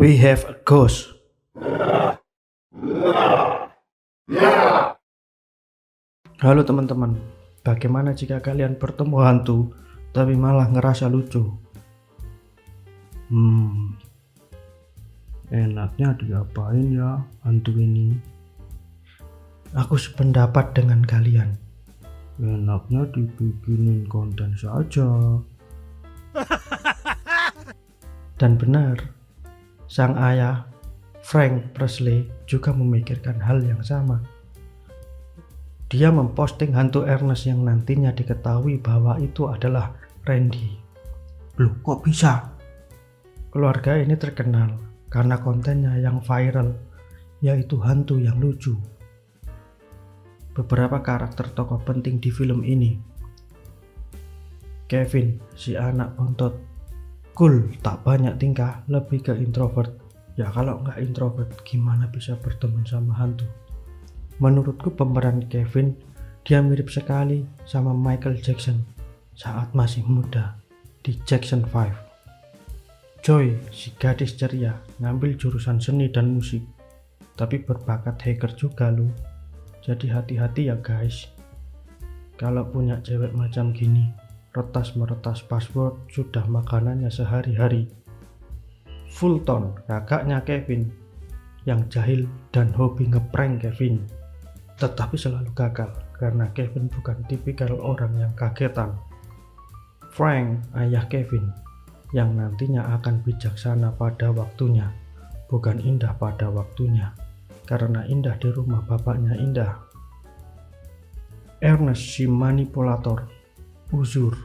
We have a ghost. Halo teman-teman, bagaimana jika kalian bertemu hantu tapi malah ngerasa lucu? Enaknya diapain ya hantu ini? Aku sependapat dengan kalian. Enaknya dibikinin konten saja. Dan benar, sang ayah Frank Presley juga memikirkan hal yang sama. Dia memposting hantu Ernest yang nantinya diketahui bahwa itu adalah Randy. Loh, kok bisa? Keluarga ini terkenal karena kontennya yang viral, yaitu hantu yang lucu. Beberapa karakter tokoh penting di film ini: Kevin, si anak bontot, cool, tak banyak tingkah, lebih ke introvert. Ya kalau nggak introvert gimana bisa berteman sama hantu? Menurutku pemeran Kevin, dia mirip sekali sama Michael Jackson saat masih muda di Jackson 5. Joy, si gadis ceria, ngambil jurusan seni dan musik, tapi berbakat hacker juga loh. Jadi hati-hati ya guys. Kalau punya cewek macam gini, retas-meretas password sudah makanannya sehari-hari. Fulton, kakaknya Kevin, yang jahil dan hobi ngeprank Kevin, tetapi selalu gagal karena Kevin bukan tipikal orang yang kagetan. Frank, ayah Kevin, yang nantinya akan bijaksana pada waktunya, bukan indah pada waktunya, karena indah di rumah bapaknya indah. Ernest, si manipulator, uzur,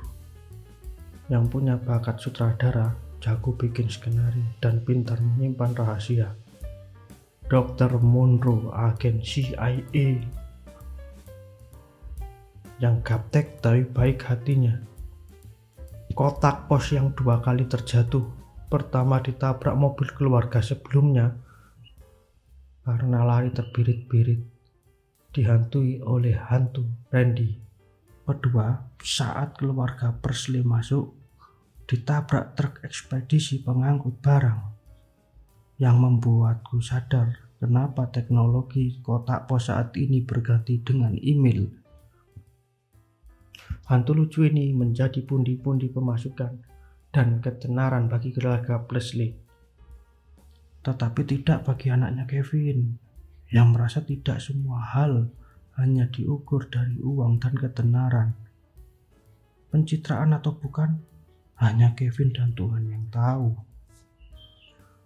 yang punya bakat sutradara, jago bikin skenario, dan pintar menyimpan rahasia. Dr. Monroe, agen CIA, yang gaptek tapi baik hatinya. Kotak pos yang 2 kali terjatuh, pertama ditabrak mobil keluarga sebelumnya karena lari terbirit-birit, dihantui oleh hantu Randy. Kedua, saat keluarga Presley masuk, ditabrak truk ekspedisi pengangkut barang, yang membuatku sadar kenapa teknologi kotak pos saat ini berganti dengan email. Hantu lucu ini menjadi pundi-pundi pemasukan dan ketenaran bagi keluarga Presley, tetapi tidak bagi anaknya Kevin, yang merasa tidak semua hal hanya diukur dari uang dan ketenaran. Pencitraan atau bukan, hanya Kevin dan Tuhan yang tahu.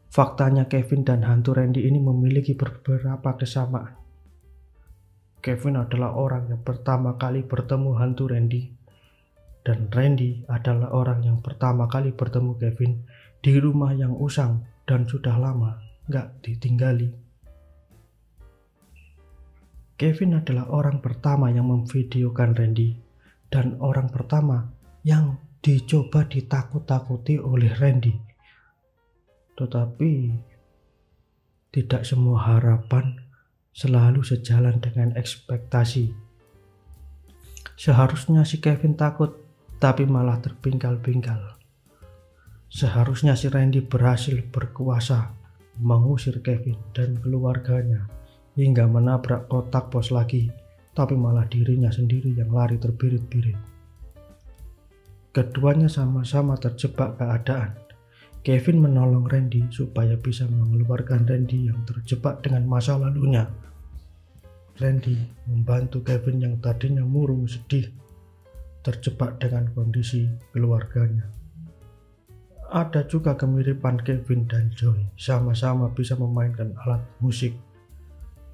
Faktanya Kevin dan hantu Randy ini memiliki beberapa kesamaan. Kevin adalah orang yang pertama kali bertemu hantu Randy, dan Randy adalah orang yang pertama kali bertemu Kevin di rumah yang usang dan sudah lama gak ditinggali. Kevin adalah orang pertama yang memvideokan Randy, dan orang pertama yang dicoba ditakut-takuti oleh Randy. Tetapi tidak semua harapan selalu sejalan dengan ekspektasi. Seharusnya si Kevin takut, tapi malah terpingkal-pingkal. Seharusnya si Randy berhasil berkuasa mengusir Kevin dan keluarganya hingga menabrak kotak pos lagi, tapi malah dirinya sendiri yang lari terbirit-birit. Keduanya sama-sama terjebak keadaan. Kevin menolong Randy supaya bisa mengeluarkan Randy yang terjebak dengan masa lalunya. Randy membantu Kevin yang tadinya murung sedih, terjebak dengan kondisi keluarganya. Ada juga kemiripan Kevin dan Joy, sama-sama bisa memainkan alat musik.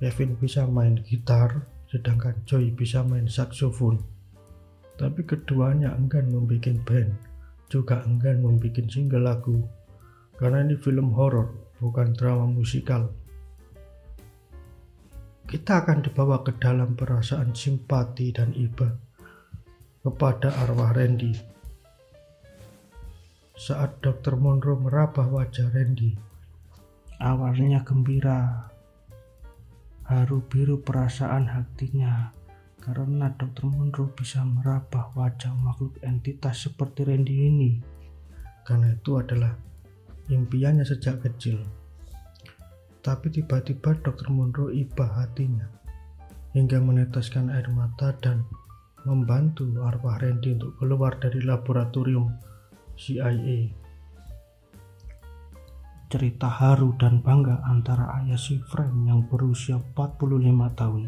Kevin bisa main gitar, sedangkan Joy bisa main saksofon. Tapi keduanya enggan membuat band, juga enggan membuat single lagu, karena ini film horor, bukan drama musikal. Kita akan dibawa ke dalam perasaan simpati dan iba kepada arwah Randy. Saat Dr. Monroe meraba wajah Randy, awalnya gembira, haru biru perasaan hatinya, karena Dr. Monroe bisa meraba wajah makhluk entitas seperti Randy ini. Karena itu adalah impiannya sejak kecil. Tapi tiba-tiba Dr. Monroe iba hatinya hingga meneteskan air mata dan membantu arwah Randy untuk keluar dari laboratorium CIA. Cerita haru dan bangga antara ayah si Frank yang berusia 45 tahun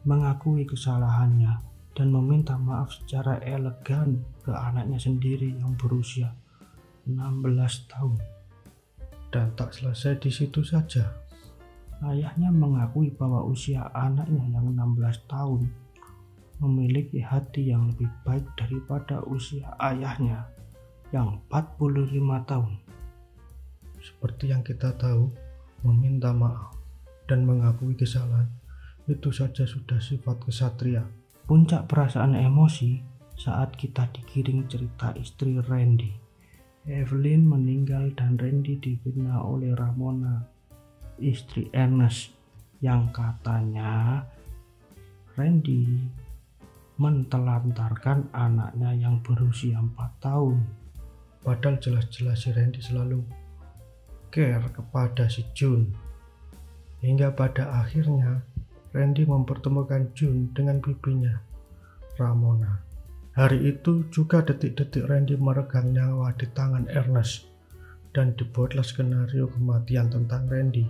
mengakui kesalahannya dan meminta maaf secara elegan ke anaknya sendiri yang berusia 16 tahun. Dan tak selesai di situ saja. Ayahnya mengakui bahwa usia anaknya yang 16 tahun memiliki hati yang lebih baik daripada usia ayahnya yang 45 tahun. Seperti yang kita tahu, meminta maaf dan mengakui kesalahan itu saja sudah sifat kesatria. Puncak perasaan emosi saat kita digiring cerita istri Randy. Evelyn meninggal dan Randy difitnah oleh Ramona, istri Ernest, yang katanya Randy mentelantarkan anaknya yang berusia 4 tahun. Padahal jelas-jelas si Randy selalu care kepada si June. Hingga pada akhirnya Randy mempertemukan June dengan bibinya, Ramona. Hari itu juga detik-detik Randy meregang nyawa di tangan Ernest dan dibuatlah skenario kematian tentang Randy.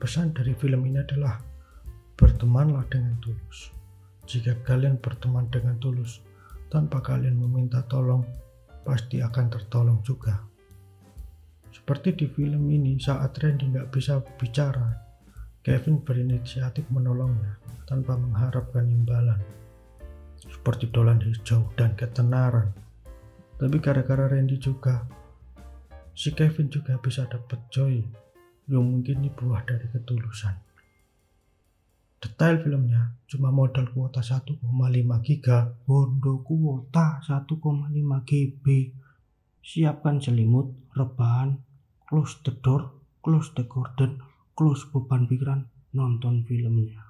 Pesan dari film ini adalah bertemanlah dengan tulus. Jika kalian berteman dengan tulus tanpa kalian meminta tolong, pasti akan tertolong juga. Seperti di film ini, saat Randy nggak bisa bicara, Kevin berinisiatif menolongnya tanpa mengharapkan imbalan, seperti dolan hijau dan ketenaran. Tapi gara-gara Randy juga, si Kevin juga bisa dapat joy yang mungkin ini buah dari ketulusan. Detail filmnya cuma modal kuota 1,5 giga, bondo kuota 1,5 GB. Siapkan selimut, rebahan, close the door, close the curtain, close beban pikiran, nonton filmnya.